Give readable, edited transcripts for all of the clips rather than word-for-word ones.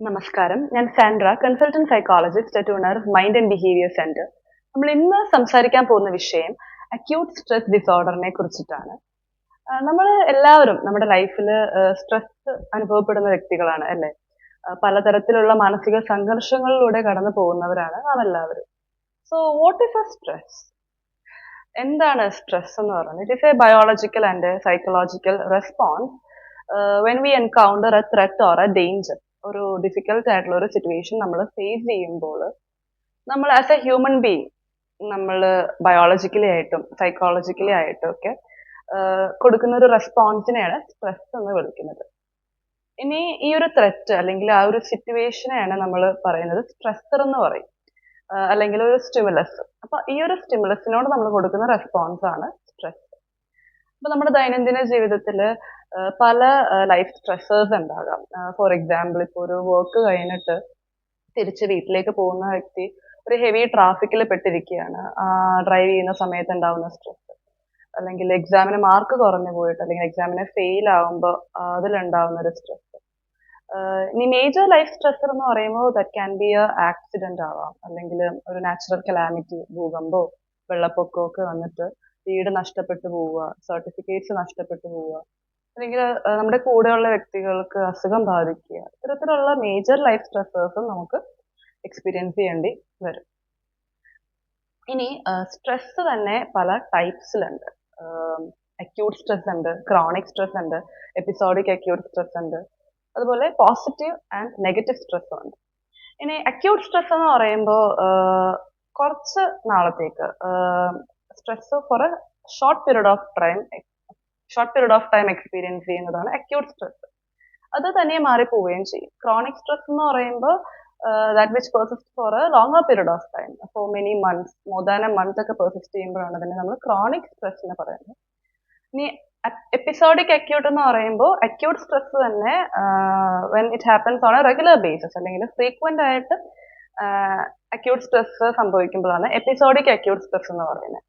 നമസ്കാരം. ഞാൻ Sandra, consultant psychologist at ഉണർവ് മൈൻഡ് ആൻഡ് ബിഹേവിയർ സെന്റർ. നമ്മൾ ഇന്ന് സംസാരിക്കാൻ പോകുന്ന വിഷയം അക്യൂട്ട് സ്ട്രെസ് ഡിസോർഡറിനെ കുറിച്ചിട്ടാണ്. നമ്മൾ എല്ലാവരും നമ്മുടെ ലൈഫിൽ സ്ട്രെസ് അനുഭവപ്പെടുന്ന വ്യക്തികളാണ് അല്ലേ? പലതരത്തിലുള്ള മാനസിക സംഘർഷങ്ങളിലൂടെ കടന്നു പോകുന്നവരാണ് നാം എല്ലാവരും. So what is A stress? എന്താണ് സ്ട്രെസ് എന്ന് പറയുന്നത്? It is A biological and psychological response when we encounter A threat or A danger. ഒരു ഡിഫിക്കൽട്ട് ആയിട്ടുള്ള ഒരു സിറ്റുവേഷൻ നമ്മൾ ഫേസ് ചെയ്യുമ്പോൾ നമ്മൾ ആസ് എ ഹ്യൂമൻ ബീങ് നമ്മൾ ബയോളജിക്കലി ആയിട്ടും സൈക്കോളജിക്കലി ആയിട്ടും ഒക്കെ കൊടുക്കുന്ന ഒരു റെസ്പോൺസിനെയാണ് സ്ട്രെസ് എന്ന് വിളിക്കുന്നത്. ഇനി ഈ ഒരു ത്രെറ്റ് അല്ലെങ്കിൽ ആ ഒരു സിറ്റുവേഷനെയാണ് നമ്മൾ പറയുന്നത് സ്ട്രെസ്സർ എന്ന് പറയും. അല്ലെങ്കിൽ ഒരു സ്റ്റിമുലസ്. അപ്പൊ ഈ ഒരു സ്റ്റിമുലസിനോട് നമ്മൾ കൊടുക്കുന്ന റെസ്പോൺസ് ആണ് സ്ട്രെസ്. അപ്പൊ നമ്മുടെ ദൈനംദിന ജീവിതത്തിൽ പല ലൈഫ് സ്ട്രെസ്സേഴ്സ് ഉണ്ടാകാം. ഫോർ എക്സാമ്പിൾ, ഇപ്പോൾ ഒരു വർക്ക് കഴിഞ്ഞിട്ട് തിരിച്ച് വീട്ടിലേക്ക് പോകുന്ന വ്യക്തി ഒരു ഹെവി ട്രാഫിക്കിൽ പെട്ടിരിക്കുകയാണ്. ഡ്രൈവ് ചെയ്യുന്ന സമയത്ത് ഉണ്ടാവുന്ന സ്ട്രെസ്, അല്ലെങ്കിൽ എക്സാമിന് മാർക്ക് കുറഞ്ഞു പോയിട്ട് അല്ലെങ്കിൽ എക്സാമിന് ഫെയിൽ ആവുമ്പോൾ അതിലുണ്ടാവുന്ന ഒരു സ്ട്രെസ്. ഇനി മേജർ ലൈഫ് സ്ട്രെസ്സർ എന്ന് പറയുമ്പോൾ that can be A accident ആവാം, അല്ലെങ്കിൽ ഒരു നാച്ചുറൽ കലാമിറ്റി, ഭൂകമ്പോ വെള്ളപ്പൊക്കമോ ഒക്കെ വന്നിട്ട് വീട് നഷ്ടപ്പെട്ടു പോവുക, സർട്ടിഫിക്കറ്റ്സ് നഷ്ടപ്പെട്ടു പോവുക, അല്ലെങ്കിൽ നമ്മുടെ കൂടെയുള്ള വ്യക്തികൾക്ക് അസുഖം ബാധിക്കുക, ഇത്തരത്തിലുള്ള മേജർ ലൈഫ് സ്ട്രെസ്സേഴ്സും നമുക്ക് എക്സ്പീരിയൻസ് ചെയ്യേണ്ടി വരും. ഇനി സ്ട്രെസ് തന്നെ പല ടൈപ്സിലുണ്ട്. അക്യൂട്ട് സ്ട്രെസ് ഉണ്ട്, ക്രോണിക് സ്ട്രെസ് ഉണ്ട്, എപ്പിസോഡിക് അക്യൂട്ട് സ്ട്രെസ് ഉണ്ട്, അതുപോലെ പോസിറ്റീവ് ആൻഡ് നെഗറ്റീവ് സ്ട്രെസ് ഉണ്ട്. ഇനി അക്യൂട്ട് സ്ട്രെസ് എന്ന് പറയുമ്പോൾ കുറച്ച് നാളത്തേക്ക് stress for a short period of time experience ചെയ്യുന്നതാണ് അക്യൂട്ട് സ്ട്രെസ്. അത് തന്നെ മാറിപ്പോവുകയും ചെയ്യും. ക്രോണിക് സ്ട്രെസ് എന്ന് പറയുമ്പോൾ that which persist for a longer period of time, for many months, more than a month ഒക്കെ പെർസിസ്റ്റ് ചെയ്യുമ്പോഴാണ് തന്നെ നമ്മൾ ക്രോണിക് സ്ട്രെസ് എന്ന് പറയുന്നത്. ഇനി എപ്പിസോഡിക് അക്യൂട്ട് എന്ന് പറയുമ്പോൾ അക്യൂട്ട് സ്ട്രെസ് തന്നെ when it happens on a regular basis, അല്ലെങ്കിൽ ഫ്രീക്വന്റ് ആയിട്ട് അക്യൂട്ട് സ്ട്രെസ് സംഭവിക്കുമ്പോഴാണ് എപ്പിസോഡിക് അക്യൂട്ട് സ്ട്രെസ് എന്ന് പറയുന്നത്.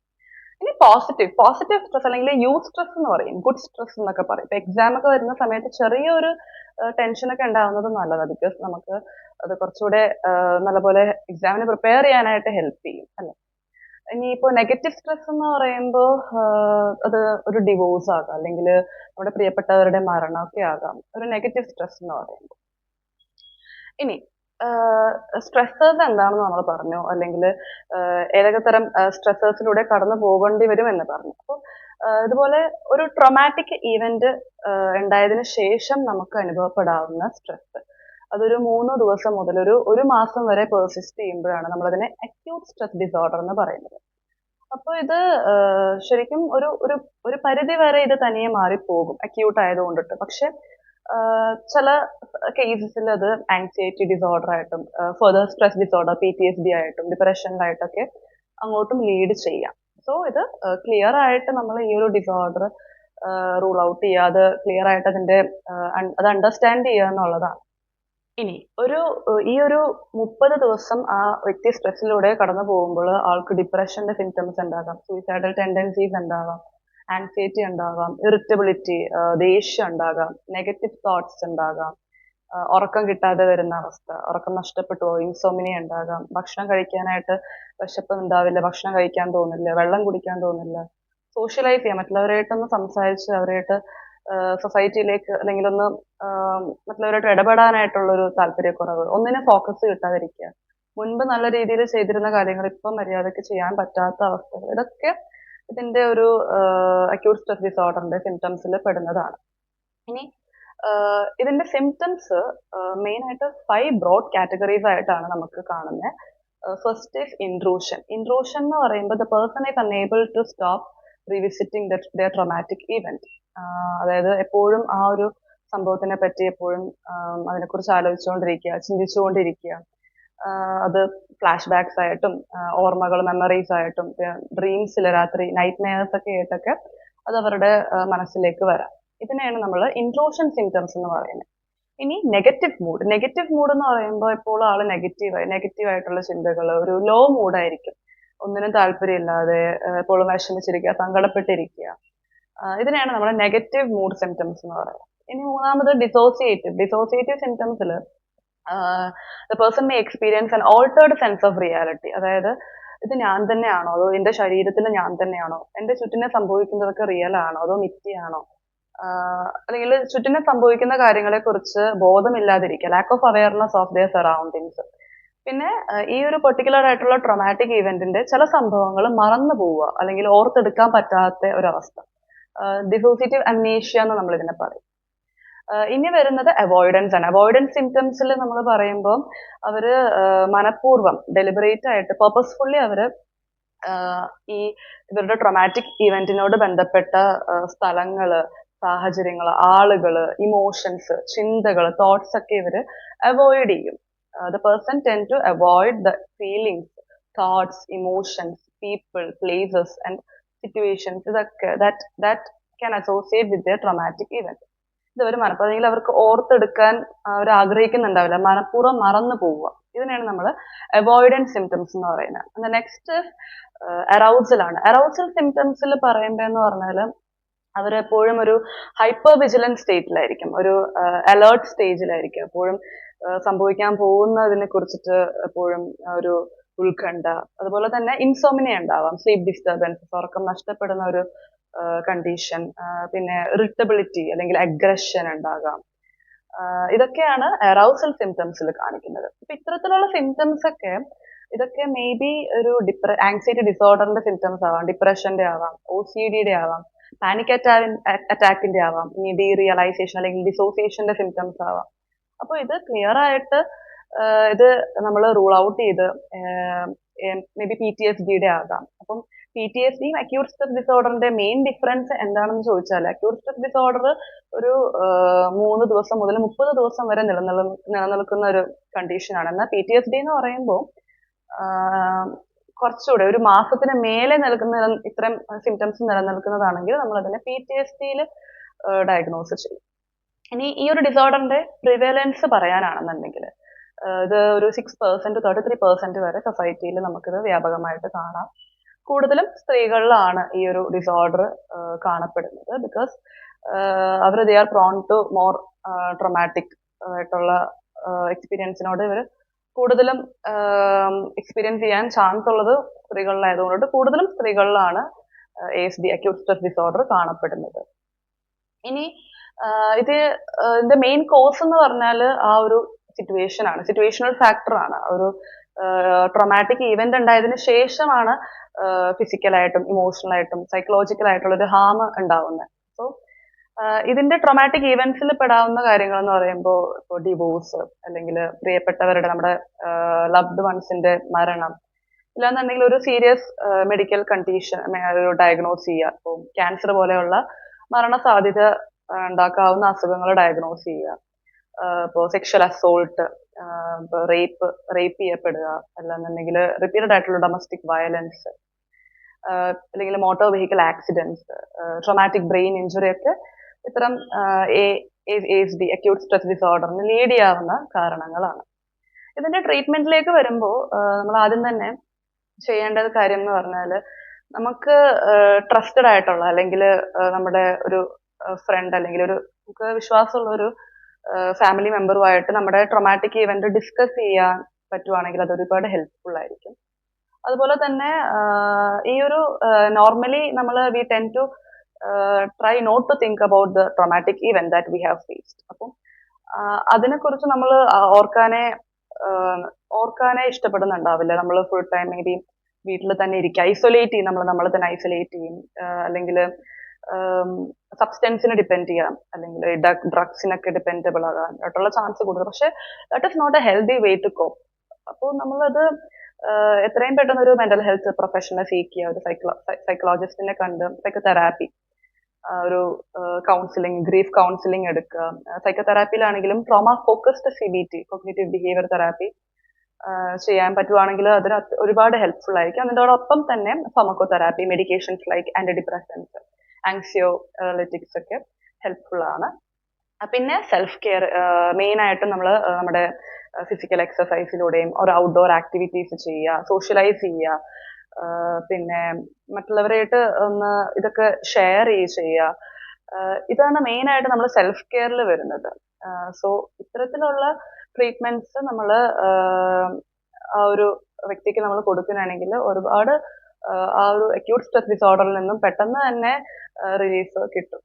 ഇനി പോസിറ്റീവ് സ്ട്രെസ് അല്ലെങ്കിൽ യു സ്ട്രെസ് എന്ന് പറയും, ഗുഡ് സ്ട്രെസ് എന്നൊക്കെ പറയും. ഇപ്പൊ എക്സാം ഒക്കെ വരുന്ന സമയത്ത് ചെറിയൊരു ടെൻഷൻ ഒക്കെ ഉണ്ടാവുന്നത് നല്ലതാണ്. ബിക്കോസ് നമുക്ക് അത് കുറച്ചുകൂടെ നല്ലപോലെ എക്സാമിന് പ്രിപ്പയർ ചെയ്യാനായിട്ട് ഹെൽപ്പ് ചെയ്യും അല്ലെ. ഇനിയിപ്പോ നെഗറ്റീവ് സ്ട്രെസ് എന്ന് പറയുമ്പോൾ അത് ഒരു ഡിവോഴ്സ് ആകാം, അല്ലെങ്കിൽ നമ്മുടെ പ്രിയപ്പെട്ടവരുടെ മരണമൊക്കെ ആകാം ഒരു നെഗറ്റീവ് സ്ട്രെസ് എന്ന് പറയുമ്പോൾ. ഇനി സ്ട്രെസ്സേഴ്സ് എന്താണെന്ന് നമ്മൾ പറഞ്ഞു, അല്ലെങ്കിൽ ഏതൊക്കെ തരം സ്ട്രെസ്സേഴ്സിലൂടെ കടന്നു പോകേണ്ടി വരും എന്ന് പറഞ്ഞു. അപ്പോൾ ഇതുപോലെ ഒരു ട്രോമാറ്റിക് ഈവന്റ് ഉണ്ടായതിനു ശേഷം നമുക്ക് അനുഭവപ്പെടാവുന്ന സ്ട്രെസ്, അതൊരു 3 ദിവസം മുതൽ ഒരു മാസം വരെ പെർസിസ്റ്റ് ചെയ്യുമ്പോഴാണ് നമ്മളതിനെ അക്യൂട്ട് സ്ട്രെസ് ഡിസോർഡർ എന്ന് പറയുന്നത്. അപ്പോൾ ഇത് ശരിക്കും ഒരു ഒരു ഒരു പരിധി വരെ ഇത് തനിയെ മാറിപ്പോകും അക്യൂട്ട് ആയതുകൊണ്ടിട്ട്. പക്ഷെ ചില കേസസിൽ അത് ആങ്സൈറ്റി ഡിസോർഡർ ആയിട്ടും ഫെർദർ സ്ട്രെസ് ഡിസോർഡർ PTSD ആയിട്ടും ഡിപ്രഷനിലായിട്ടൊക്കെ അങ്ങോട്ടും ലീഡ് ചെയ്യാം. സോ ഇത് ക്ലിയർ ആയിട്ട് നമ്മൾ ഈ ഒരു ഡിസോർഡർ റൂൾ ഔട്ട് ചെയ്യാതെ ക്ലിയർ ആയിട്ട് അത് അണ്ടർസ്റ്റാൻഡ് ചെയ്യുക എന്നുള്ളതാണ്. ഇനി ഈ ഒരു 30 ദിവസം ആ വ്യക്തി സ്ട്രെസ്സിലൂടെ കടന്നു പോകുമ്പോൾ ആൾക്ക് ഡിപ്രഷന്റെ സിംറ്റംസ് ഉണ്ടാകാം, സൂയിസൈഡൽ ടെൻഡൻസീസ് ഉണ്ടാകാം, ആൻസൈറ്റി ഉണ്ടാകാം, ഇറിറ്റബിലിറ്റി, ദേഷ്യം ഉണ്ടാകാം, നെഗറ്റീവ് തോട്ട്സ് ഉണ്ടാകാം, ഉറക്കം കിട്ടാതെ വരുന്ന അവസ്ഥ, ഉറക്കം നഷ്ടപ്പെട്ടു പോകും, ഇൻസോമിനിയ ഉണ്ടാകാം, ഭക്ഷണം കഴിക്കാനായിട്ട് വിശപ്പ് ഉണ്ടാവില്ല, ഭക്ഷണം കഴിക്കാൻ തോന്നില്ല, വെള്ളം കുടിക്കാൻ തോന്നില്ല, സോഷ്യലൈസ് ചെയ്യാം, മറ്റുള്ളവരായിട്ടൊന്ന് സംസാരിച്ച് അവരായിട്ട് സൊസൈറ്റിയിലേക്ക് അല്ലെങ്കിൽ ഒന്ന് മറ്റുള്ളവരായിട്ട് ഇടപെടാനായിട്ടുള്ള ഒരു താല്പര്യക്കുറവ്, ഒന്നിനും ഫോക്കസ് കിട്ടാതിരിക്കുക, മുൻപ് നല്ല രീതിയിൽ ചെയ്തിരുന്ന കാര്യങ്ങൾ ഇപ്പം മര്യാദയ്ക്ക് ചെയ്യാൻ പറ്റാത്ത അവസ്ഥകൾ, ഇതൊക്കെ ഇതിന്റെ ഒരു അക്യൂട്ട് സ്ട്രെസ് ഡിസോർഡറിന്റെ സിംറ്റംസിൽ പെടുന്നതാണ്. ഇനി ഇതിന്റെ സിംറ്റംസ് മെയിൻ ആയിട്ട് 5 ബ്രോഡ് കാറ്റഗറീസ് ആയിട്ടാണ് നമുക്ക് കാണുന്നത്. First is intrusion. ഇൻട്രൂഷൻ എന്ന് പറയുമ്പോൾ the person is unable to stop revisiting their traumatic event. അതായത് എപ്പോഴും ആ ഒരു സംഭവത്തിനെ പറ്റി എപ്പോഴും അതിനെക്കുറിച്ച് ആലോചിച്ചുകൊണ്ടിരിക്കുക, ചിന്തിച്ചുകൊണ്ടിരിക്കുക. അത് ഫ്ലാഷ് ബാക്സ് ആയിട്ടും ഓർമ്മകൾ, മെമ്മറീസ് ആയിട്ടും, ഡ്രീംസിൽ രാത്രി നൈറ്റ് മെയർസ് ഒക്കെ ആയിട്ടൊക്കെ അത് അവരുടെ മനസ്സിലേക്ക് വരാം. ഇതിനെയാണ് നമ്മൾ ഇൻട്രൂഷൻ സിംറ്റംസ് എന്ന് പറയുന്നത്. ഇനി നെഗറ്റീവ് മൂഡ് എന്ന് പറയുമ്പോൾ എപ്പോഴും ആള് നെഗറ്റീവ് ആയിട്ടുള്ള ചിന്തകൾ, ഒരു ലോ മൂഡായിരിക്കും, ഒന്നിനും താല്പര്യമില്ലാതെ എപ്പോഴും വിഷമിച്ചിരിക്കുക, സങ്കടപ്പെട്ടിരിക്കുക. ഇതിനെയാണ് നമ്മൾ നെഗറ്റീവ് മൂഡ് സിംറ്റംസ് എന്ന് പറയുന്നത്. ഇനി മൂന്നാമത് ഡിസോസിയേറ്റീവ് സിംറ്റംസിൽ the person may experience an altered sense of reality. അതായത് ഇത് ഞാൻ തന്നെയാണോ, അതോ എന്റെ ശരീരത്തിൽ ഞാൻ തന്നെയാണോ, എന്റെ ചുറ്റിനെ സംഭവിക്കുന്നതൊക്കെ റിയൽ ആണോ അതോ മിഥ്യയാണോ, അല്ലെങ്കിൽ ചുറ്റിനെ സംഭവിക്കുന്ന കാര്യങ്ങളെ കുറിച്ച് ബോധമില്ലാതിരിക്കുക, lack of awareness of their surroundings. പിന്നെ ഈ ഒരു പെർട്ടിക്കുലർ ആയിട്ടുള്ള ട്രോമാറ്റിക് ഇവന്റിന്റെ ചില സംഭവങ്ങൾ മറന്നു പോവുക അല്ലെങ്കിൽ ഓർത്തെടുക്കാൻ പറ്റാത്ത ഒരവസ്ഥ, ഡിസോസിയേറ്റീവ് അംനീഷ്യ എന്ന് നമ്മൾ ഇതിനെ പറയും. ഇനി വരുന്നത് അവോയ്ഡൻസ് ആണ്. അവോയ്ഡൻസ് സിംറ്റംസിൽ നമ്മൾ പറയുമ്പോൾ അവര് മനഃപൂർവ്വം ഡെലിബറേറ്റ് ആയിട്ട് പർപ്പസ്ഫുള്ളി അവര് ഈ ഇവരുടെ ട്രോമാറ്റിക് ഇവന്റിനോട് ബന്ധപ്പെട്ട സ്ഥലങ്ങള്, സാഹചര്യങ്ങള്, ആളുകള്, ഇമോഷൻസ്, ചിന്തകള്, തോട്ട്സ് ഒക്കെ ഇവര് അവോയ്ഡ് ചെയ്യും. The person tend to avoid the feelings, thoughts, emotions, people, places and situations. ഇതൊക്കെ that can associate with the traumatic event. ഇത് അവർ അല്ലെങ്കിൽ അവർക്ക് ഓർത്തെടുക്കാൻ അവർ ആഗ്രഹിക്കുന്നുണ്ടാവില്ല, മനഃപൂർവ്വം മറന്നു പോവുക. ഇതിനെയാണ് നമ്മൾ അവോയ്ഡൻസ് സിംറ്റംസ് എന്ന് പറയുന്നത്. നെക്സ്റ്റ് അറൗസൽ ആണ്. അറൗസൽ സിംറ്റംസിൽ പറയുമ്പോന്ന് പറഞ്ഞാൽ അവരെപ്പോഴും ഒരു ഹൈപ്പർ വിജിലൻസ് സ്റ്റേറ്റിലായിരിക്കും, ഒരു അലേർട്ട് സ്റ്റേജിലായിരിക്കും. എപ്പോഴും സംഭവിക്കാൻ പോകുന്നതിനെ കുറിച്ചിട്ട് എപ്പോഴും ഒരു ഉത്കണ്ഠ. അതുപോലെ തന്നെ ഇൻസോമിനിയ ഉണ്ടാവാം, സ്ലീപ്പ് ഡിസ്റ്റർബൻസസ്, ഉറക്കം നഷ്ടപ്പെടുന്ന ഒരു കണ്ടീഷൻ. പിന്നെ ഇറിറ്റബിലിറ്റി അല്ലെങ്കിൽ അഗ്രഷൻ ഉണ്ടാകാം. ഇതൊക്കെയാണ് അറൗസൽ സിംറ്റംസിൽ കാണിക്കുന്നത്. അപ്പൊ ഇത്തരത്തിലുള്ള സിംറ്റംസ് ഒക്കെ ഇതൊക്കെ മേ ബി ഒരു ആങ്സൈറ്റി ഡിസോർഡറിന്റെ സിംറ്റംസ് ആവാം, ഡിപ്രഷന്റെ ആവാം, OCD ആവാം, പാനിക് അറ്റാക്കിന്റെ ആവാം, ഇനി ഡീറിയലൈസേഷൻ അല്ലെങ്കിൽ ഡിസോസിയേഷന്റെ സിംറ്റംസ് ആവാം. അപ്പൊ ഇത് ക്ലിയർ ആയിട്ട് ഇത് നമ്മൾ റൂൾ ഔട്ട് ചെയ്ത് മേ ബി PTSD ആകാം. അപ്പം PTSDയും അക്യൂട്ട് സ്ട്രെസ് ഡിസോർഡറിന്റെ മെയിൻ ഡിഫറൻസ് എന്താണെന്ന് ചോദിച്ചാൽ, അക്യൂട്ട് സ്ട്രെസ് ഡിസോർഡർ ഒരു 3 ദിവസം മുതൽ 30 ദിവസം വരെ നിലനിൽക്കുന്ന ഒരു കണ്ടീഷനാണ്. എന്നാൽ PTSD എന്ന് പറയുമ്പോൾ കുറച്ചുകൂടെ ഒരു മാസത്തിന് മേലെ ഇത്തരം സിംറ്റംസ് നിലനിൽക്കുന്നതാണെങ്കിൽ നമ്മൾ അതിനെ PTSDയിൽ ഡയഗ്നോസ് ചെയ്യും. ഇനി ഈ ഒരു ഡിസോർഡറിന്റെ പ്രിവലൻസ് പറയാനാണെന്നുണ്ടെങ്കിൽ ഇത് ഒരു 6% to 33% വരെ സൊസൈറ്റിയിൽ നമുക്കിത് വ്യാപകമായിട്ട് കാണാം. കൂടുതലും സ്ത്രീകളിലാണ് ഈ ഒരു ഡിസോർഡർ കാണപ്പെടുന്നത്. ബിക്കോസ് അവർ they are prone to more traumatic ആയിട്ടുള്ള എക്സ്പീരിയൻസിനോട് ഇവർ കൂടുതലും എക്സ്പീരിയൻസ് ചെയ്യാൻ ചാൻസ് ഉള്ളത് സ്ത്രീകളിലായതുകൊണ്ട് കൂടുതലും സ്ത്രീകളിലാണ് ASD, അക്യൂട്ട് സ്ട്രെസ് ഡിസോർഡർ കാണപ്പെടുന്നത്. ഇനി ഇതിന്റെ മെയിൻ കോസ് എന്ന് പറഞ്ഞാൽ ആ ഒരു സിറ്റുവേഷൻ ആണ്, സിറ്റുവേഷണൽ ഫാക്ടർ ആണ്. ഒരു ട്രോമാറ്റിക് ഇവന്റ് ഉണ്ടായതിനു ശേഷമാണ് ഫിസിക്കലായിട്ടും ഇമോഷണലായിട്ടും സൈക്കോളജിക്കലായിട്ടുള്ള ഒരു ഹാം ഉണ്ടാവുന്നത്. സോ ഇതിന്റെ ട്രോമാറ്റിക് ഇവന്റ്സിൽ പെടാവുന്ന കാര്യങ്ങൾ എന്ന് പറയുമ്പോൾ ഇപ്പോൾ ഡിവോഴ്സ്, അല്ലെങ്കിൽ പ്രിയപ്പെട്ടവരുടെ, നമ്മുടെ ലവ്ഡ് വൺസിന്റെ മരണം, ഇല്ലാന്നുണ്ടെങ്കിൽ ഒരു സീരിയസ് മെഡിക്കൽ കണ്ടീഷൻ ഡയഗ്നോസ് ചെയ്യുക. ഇപ്പോൾ ക്യാൻസർ പോലെയുള്ള മരണസാധ്യത ഉണ്ടാക്കാവുന്ന അസുഖങ്ങൾ ഡയഗ്നോസ് ചെയ്യുക. ഇപ്പോൾ സെക്ഷൽ അസോൾട്ട്, റേപ്പ് ചെയ്യപ്പെടുക, അല്ലാന്നുണ്ടെങ്കിൽ റിപ്പീറ്റഡ് ആയിട്ടുള്ള ഡൊമസ്റ്റിക് വയലൻസ്, അല്ലെങ്കിൽ motor vehicle accidents, traumatic brain injury ഒക്കെ ഇത്തരം ASD, അക്യൂട്ട് സ്ട്രെസ് ഡിസോർഡറിന് ലീഡ് ചെയ്യാവുന്ന കാരണങ്ങളാണ്. ഇതിന്റെ ട്രീറ്റ്മെന്റിലേക്ക് വരുമ്പോൾ നമ്മൾ ആദ്യം തന്നെ ചെയ്യേണ്ട കാര്യം എന്ന് പറഞ്ഞാൽ, നമുക്ക് ട്രസ്റ്റഡ് ആയിട്ടുള്ള അല്ലെങ്കിൽ നമ്മുടെ ഒരു ഫ്രണ്ട് അല്ലെങ്കിൽ ഒരു നമുക്ക് വിശ്വാസമുള്ള ഒരു ഫാമിലി മെമ്പറുമായിട്ട് നമ്മുടെ ട്രോമാറ്റിക് ഇവന്റ് ഡിസ്കസ് ചെയ്യാൻ പറ്റുവാണെങ്കിൽ അത് ഒരുപാട് ഹെൽപ്ഫുൾ ആയിരിക്കും. അതുപോലെ തന്നെ ഈ ഒരു normally we tend to try not to think about the traumatic event that we have faced. അപ്പം അതിനെക്കുറിച്ച് നമ്മൾ ഓർക്കാനേ ഇഷ്ടപ്പെടുന്നുണ്ടാവില്ല. നമ്മൾ ഫുൾ ടൈം മേ ബി വീട്ടിൽ തന്നെ ഇരിക്കുക, ഐസൊലേറ്റ് ചെയ്യും, നമ്മൾ തന്നെ ഐസൊലേറ്റ് ചെയ്യും, അല്ലെങ്കിൽ സബ്സ്റ്റൻസിനെ ഡിപ്പെൻഡ് ചെയ്യാം, അല്ലെങ്കിൽ ഡ്രഗ്സിനൊക്കെ ഡിപ്പെൻഡബിൾ ആകാനായിട്ടുള്ള ചാൻസ് കൂടുതൽ. പക്ഷെ that is not a healthy way to cope. അപ്പോൾ നമ്മളത് എത്രയും പെട്ടെന്ന് ഒരു മെന്റൽ ഹെൽത്ത് പ്രൊഫഷണലെ സീക്ക് ചെയ്യുക, ഒരു സൈക്കോളജിസ്റ്റിനെ കണ്ട് സൈക്കോതെറാപ്പി, ഒരു കൗൺസിലിംഗ്, ഗ്രീഫ് കൗൺസിലിംഗ് എടുക്കുക. സൈക്കോതെറാപ്പിയിലാണെങ്കിലും trauma focused CBT, cognitive behaviour therapy ചെയ്യാൻ പറ്റുവാണെങ്കിൽ അതിന് ഒരുപാട് ഹെൽപ്ഫുൾ ആയിരിക്കും. അതിനോടൊപ്പം തന്നെ pharmacotherapy, medications like anti depressants, anxiolytics ഒക്കെ ഹെൽപ്ഫുൾ ആണ്. പിന്നെ സെൽഫ് കെയർ മെയിൻ ആയിട്ടും നമ്മൾ നമ്മുടെ ഫിസിക്കൽ എക്സസൈസിലൂടെയും ഒരു ഔട്ട്ഡോർ ആക്ടിവിറ്റീസ് ചെയ്യുക, സോഷ്യലൈസ് ചെയ്യുക, പിന്നെ മറ്റുള്ളവരായിട്ട് ഒന്ന് ഇതൊക്കെ ഷെയർ ചെയ്യുക. ഇതാണ് മെയിൻ ആയിട്ട് നമ്മൾ സെൽഫ് കെയറിൽ വരുന്നത്. സോ ഇത്തരത്തിലുള്ള ട്രീറ്റ്മെന്റ്സ് നമ്മൾ ആ ഒരു വ്യക്തിക്ക് നമ്മൾ കൊടുക്കുകയാണെങ്കിൽ ഒരുപാട് ആ ഒരു അക്യൂട്ട് സ്ട്രെസ് ഡിസോർഡറിൽ നിന്നും പെട്ടെന്ന് തന്നെ റിലീഫ് കിട്ടും.